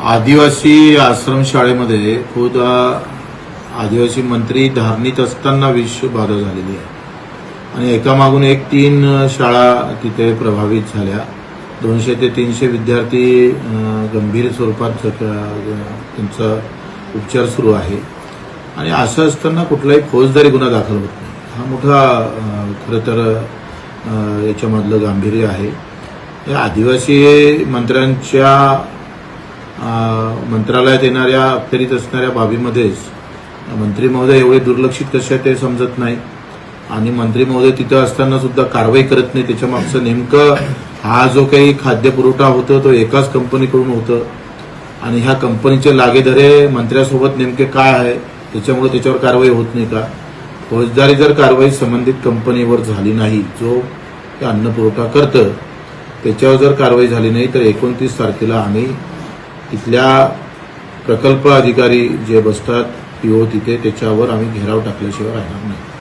आदिवासी आश्रमशाळेमध्ये खुद आदिवासी मंत्री धारणीत असताना विषबाधा झालेली आहे आणि एकामागून एक 3 शाळा तिथे प्रभावित झाल्या। 200 ते 300 विद्यार्थी गंभीर स्वरूपात त्यांचा उपचार सुरू आहे आणि असं असताना कुठलाही फौजदारी गुन्हा दाखल होत नाही। हा मोठा खरं तर याच्यामधलं गांभीर्य आहे। या आदिवासी मंत्र्यांच्या मंत्रालयात येणाऱ्या अखत्यारीत असणाऱ्या बाबीमध्येच मंत्री महोदय एवढे दुर्लक्षित कसे आहेत ते समजत नाही आणि मंत्री महोदय तिथं असताना सुद्धा कारवाई करत नाही। त्याच्या मागचं नेमकं हा जो काही खाद्यपुरवठा होतो तो एकाच कंपनीकडून होतं आणि ह्या कंपनीचे लागेधरे मंत्र्यासोबत नेमके काय आहे त्याच्यामुळे त्याच्यावर कारवाई होत नाही का? फौजदारी जर कारवाई संबंधित कंपनीवर झाली नाही, जो अन्न पुरवठा करतं त्याच्यावर जर कारवाई झाली नाही तर 29 तारखेला आम्ही तिथल्या प्रकल्प अधिकारी जे बसतात पीओ तिथे त्याच्यावर आम्ही घेराव टाकल्याशिवाय राहणार नाही।